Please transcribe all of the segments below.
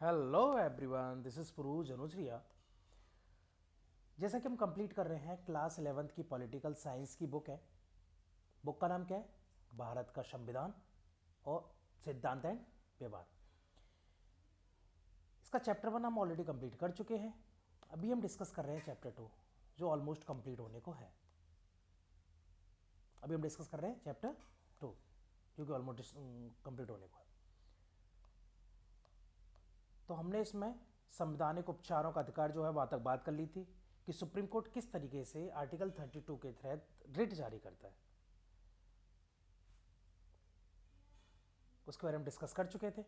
Hello everyone, this is Puruj Anujaria. जैसा कि हम कंप्लीट कर रहे हैं क्लास 11th की पॉलिटिकल साइंस की बुक है। बुक का नाम क्या है? भारत का संविधान और सिद्धांत एंड व्यवहार। इसका चैप्टर 1 हम ऑलरेडी कंप्लीट कर चुके हैं। अभी हम डिस्कस कर रहे हैं चैप्टर 2 जो ऑलमोस्ट कंप्लीट होने को है। अभी हम डिस्कस कर रहे हैं चैप्टर 2 जो कि ऑलमोस्ट कंप्लीट होने को है। तो हमने इसमें संवैधानिक उपचारों का अधिकार जो है वहां तक बात कर ली थी कि सुप्रीम कोर्ट किस तरीके से आर्टिकल 32 के तहत रिट जारी करता है, उसके बारे में डिस्कस कर चुके थे।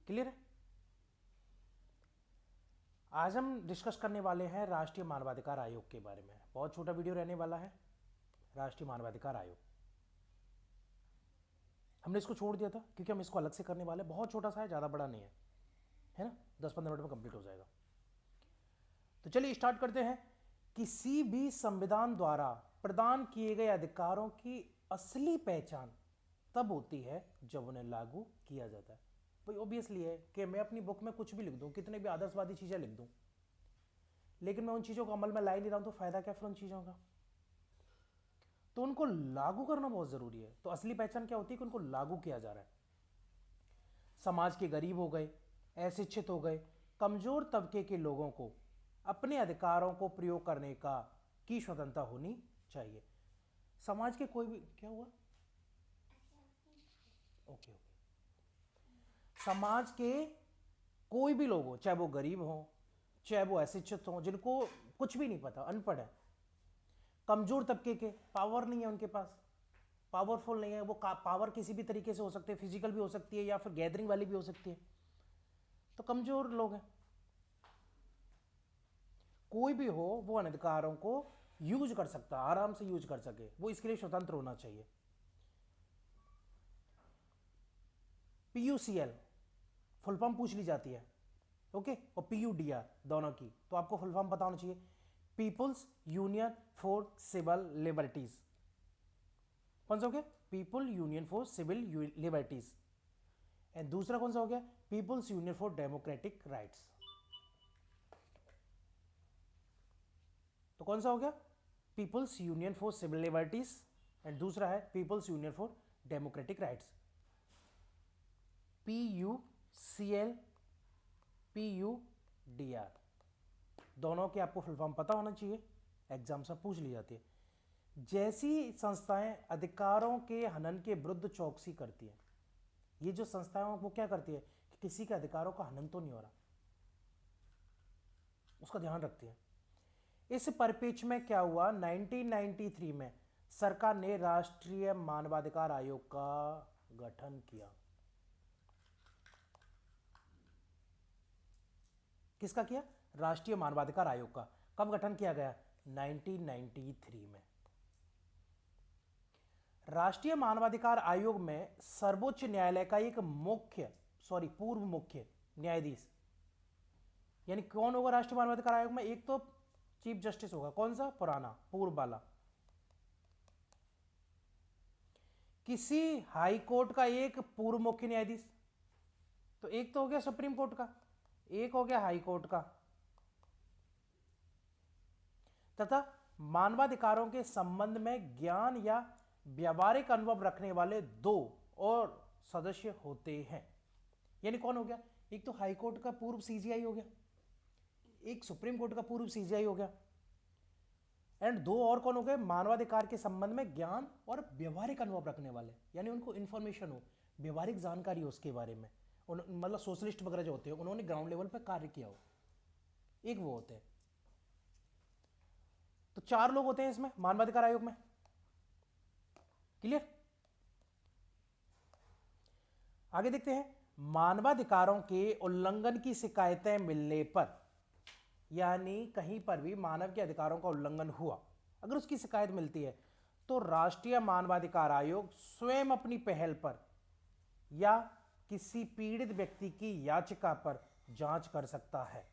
क्लियर है? आज हम डिस्कस करने वाले हैं राष्ट्रीय मानवाधिकार आयोग के बारे में। बहुत छोटा वीडियो रहने वाला है। राष्ट्रीय मानवाधिकार आयोग हमने इसको छोड़ दिया था क्योंकि हम इसको अलग से करने वाले। बहुत छोटा सा है, ज़्यादा बड़ा नहीं है ना। 10-15 मिनट में कंप्लीट हो जाएगा। तो चलिए स्टार्ट करते हैं। किसी भी संविधान द्वारा प्रदान किए गए अधिकारों की असली पहचान तब होती है जब उन्हें लागू किया जाता है। भाई ऑब्वियसली है कि मैं अपनी बुक में कुछ भी लिख दूं, कितने भी आदर्शवादी चीजें लिख दूं, लेकिन मैं उन चीजों को अमल में ला ही नहीं रहा हूं, तो फायदा क्या फिर उन चीजों का? तो उनको लागू करना बहुत जरूरी है। तो असली पहचान क्या होती है कि उनको लागू किया जा रहा है। समाज के गरीब हो गए, अशिक्षित हो गए, कमजोर तबके के लोगों को अपने अधिकारों को प्रयोग करने का की स्वतंत्रता होनी चाहिए। समाज के कोई भी क्या हुआ? Okay okay. समाज के कोई भी लोग हो, चाहे वो गरीब हो, चाहे वो अशिक्षित हो, जिनको कुछ भी नहीं पता, अनपढ़ है, कमजोर तबके के, पावर नहीं है उनके पास, पावरफुल नहीं है वो, पावर किसी भी तरीके से हो सकती है, फिजिकल भी हो सकती है या फिर गैदरिंग वाली भी हो सकती है, तो कमजोर लोग हैं, कोई भी हो वो उन अधिकारों को यूज कर सकता, आराम से यूज कर सके, वो इसके लिए स्वतंत्र होना चाहिए। पीयूसीएल फुल फॉर्म पूछ ली जाती है, ओके, और पीयूडीआर दोनों की, तो आपको फुल फॉर्म पता होना चाहिए। People's union for civil liberties. कौन सा हो गया? People union for civil liberties. And दूसरा कौन सा हो गया? People's union for democratic rights. तो कौन सा हो गया? People's union for civil liberties, and दूसरा है people's union for democratic rights. PUCL PUDR दोनों के आपको फुल फॉर्म पता होना चाहिए, एग्जाम से पूछ ली जाती है। जैसी संस्थाएं अधिकारों के हनन के विरुद्ध चौकसी करती है, ये जो संस्थाएं वो क्या करती है कि किसी के अधिकारों का हनन तो नहीं हो रहा, उसका ध्यान रखती है। इस परिप्रेक्ष्य में क्या हुआ? 1993 में सरकार ने राष्ट्रीय मानवाधिकार आयोग का गठन किया। किसका किया? राष्ट्रीय मानवाधिकार आयोग का। कब गठन किया गया? 1993 में। राष्ट्रीय मानवाधिकार आयोग में सर्वोच्च न्यायालय का एक पूर्व मुख्य न्यायाधीश, यानी कौन होगा राष्ट्रीय मानवाधिकार आयोग में? एक तो चीफ जस्टिस होगा, कौन सा? पुराना, पूर्व वाला। किसी हाई कोर्ट का एक पूर्व मुख्य न्यायाधीश, तो एक तो हो गया सुप्रीम कोर्ट का, एक हो गया हाई कोर्ट का, तथा मानवाधिकारों के संबंध में ज्ञान या व्यावहारिक अनुभव रखने वाले 2 और सदस्य होते हैं। यानी कौन हो गया? एक तो हाई कोर्ट का पूर्व सीजीआई हो गया, एक सुप्रीम कोर्ट का पूर्व सीजीआई हो गया, एंड 2 और कौन हो गए? मानवाधिकार के संबंध में ज्ञान और व्यवहारिक अनुभव रखने वाले, यानी उनको इंफॉर्मेशन हो, व्यवहारिक जानकारी हो उसके बारे में, मतलब सोशलिस्ट वगैरह जो होते हैं, उन्होंने ग्राउंड लेवल पर कार्य किया हो, एक वो होते हैं। तो 4 लोग होते हैं इसमें मानवाधिकार आयोग में। क्लियर? आगे देखते हैं। मानवाधिकारों के उल्लंघन की शिकायतें मिलने पर, यानी कहीं पर भी मानव के अधिकारों का उल्लंघन हुआ, अगर उसकी शिकायत मिलती है तो राष्ट्रीय मानवाधिकार आयोग स्वयं अपनी पहल पर या किसी पीड़ित व्यक्ति की याचिका पर जांच कर सकता है।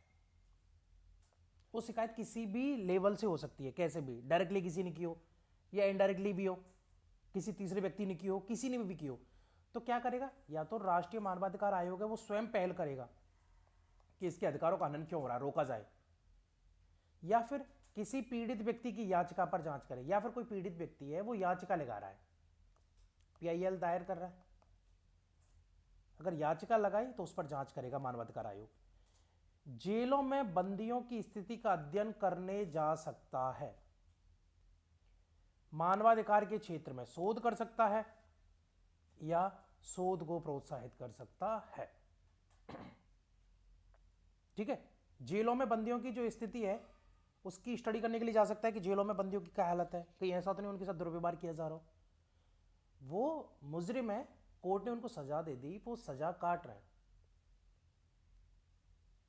वो शिकायत किसी भी लेवल से हो सकती है, कैसे भी, डायरेक्टली किसी ने की हो या इनडायरेक्टली भी हो, किसी तीसरे व्यक्ति ने की हो, किसी ने भी की हो, तो क्या करेगा, या तो राष्ट्रीय मानवाधिकार आयोग है वो स्वयं पहल करेगा कि इसके अधिकारों का हनन क्यों हो रहा है, रोका जाए, या फिर किसी पीड़ित व्यक्ति की याचिका पर जांच करे, या फिर कोई पीड़ित व्यक्ति है वो याचिका लगा रहा है, पीआईएल दायर कर रहा है, अगर याचिका लगाई तो उस पर जांच करेगा मानवाधिकार आयोग। जेलों में बंदियों की स्थिति का अध्ययन करने जा सकता है, मानवाधिकार के क्षेत्र में शोध कर सकता है या शोध को प्रोत्साहित कर सकता है। ठीक है, जेलों में बंदियों की जो स्थिति है उसकी स्टडी करने के लिए जा सकता है कि जेलों में बंदियों की क्या हालत है, कहीं ऐसा तो नहीं उनके साथ दुर्व्यवहार किया जा रहा हो। वो मुजरिम है, कोर्ट ने उनको सजा दे दी, वो सजा काट रहे हैं,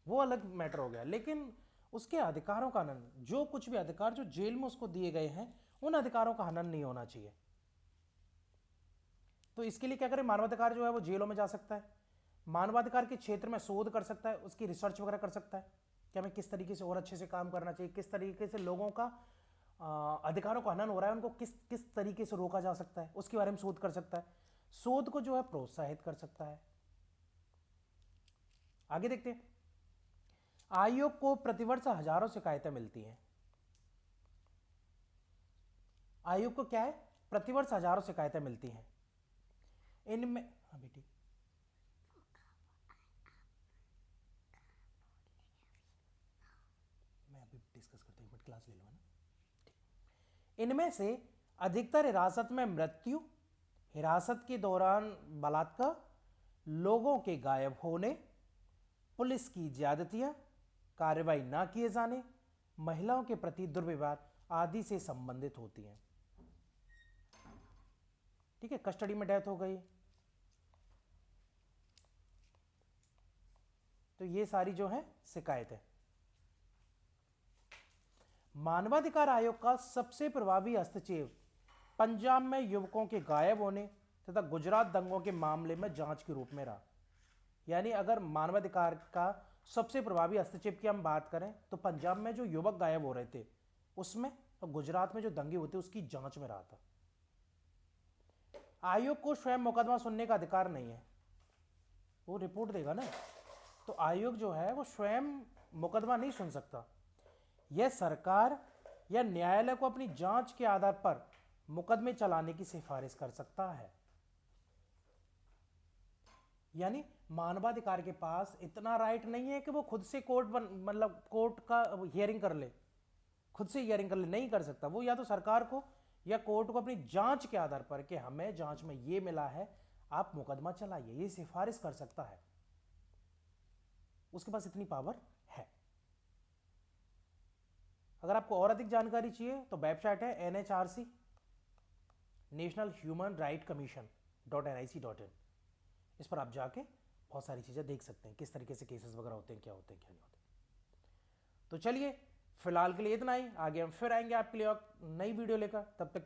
वो अलग मैटर हो गया, लेकिन उसके अधिकारों का हनन, जो कुछ भी अधिकार जो जेल में उसको दिए गए हैं उन अधिकारों का हनन नहीं होना चाहिए। तो इसके लिए क्या करें, मानवाधिकार जो है वो जेलों में जा सकता है, मानवाधिकार के क्षेत्र में शोध कर सकता है, उसकी रिसर्च वगैरह कर सकता है कि हमें किस तरीके से और अच्छे से काम करना चाहिए, किस तरीके से लोगों का अधिकारों का हनन हो रहा है, उनको किस किस तरीके से रोका जा सकता है, उसके बारे में शोध कर सकता है, शोध को जो है प्रोत्साहित कर सकता है। आगे देखते हैं, आयोग को प्रतिवर्ष हजारों शिकायतें मिलती हैं। आयोग को क्या है, प्रतिवर्ष हजारों शिकायतें मिलती हैं। इनमें हाँ बेटी, मैं अभी डिस्कस करता हूं, एक मिनट क्लास ले लो, है ना। इनमें से अधिकतर हिरासत में मृत्यु, हिरासत के दौरान बलात्कार, लोगों के गायब होने, पुलिस की ज्यादतियां, कार्रवाई ना किए जाने, महिलाओं के प्रति दुर्व्यवहार आदि से संबंधित होती हैं। ठीक है, कस्टडी में डेथ हो गई, तो ये सारी जो है शिकायत है। मानवाधिकार आयोग का सबसे प्रभावी हस्तक्षेप पंजाब में युवकों के गायब होने तथा गुजरात दंगों के मामले में जांच के रूप में रहा। यानी अगर मानवाधिकार का सबसे प्रभावी हस्तक्षेप की हम बात करें तो पंजाब में जो युवक गायब हो रहे थे उसमें, और गुजरात में जो दंगे होते उसकी जांच में रहा था। आयोग को स्वयं मुकदमा सुनने का अधिकार नहीं है, वो रिपोर्ट देगा ना, तो आयोग जो है वो स्वयं मुकदमा नहीं सुन सकता, यह सरकार या न्यायालय को अपनी जांच के आधार पर मुकदमे चलाने की सिफारिश कर सकता है। यानी मानवाधिकार के पास इतना राइट नहीं है कि वो खुद से मतलब कोर्ट का हियरिंग कर ले, खुद से हियरिंग कर ले, नहीं कर सकता। वो या तो सरकार को या कोर्ट को अपनी जांच के आधार पर कि हमें जांच में ये मिला है, आप मुकदमा चलाइए, ये सिफारिश कर सकता है, उसके पास इतनी पावर है। अगर आपको और अधिक जानकारी चाहिए तो वेबसाइट है NHRC, national human right commission .nic.in। इस पर आप जाके बहुत सारी चीज़ें देख सकते हैं, किस तरीके से केसेस वगैरह होते हैं, क्या होते हैं क्या नहीं होते। तो चलिए फिलहाल के लिए इतना ही, आगे हम फिर आएंगे आपके लिए नई वीडियो लेकर, तब तक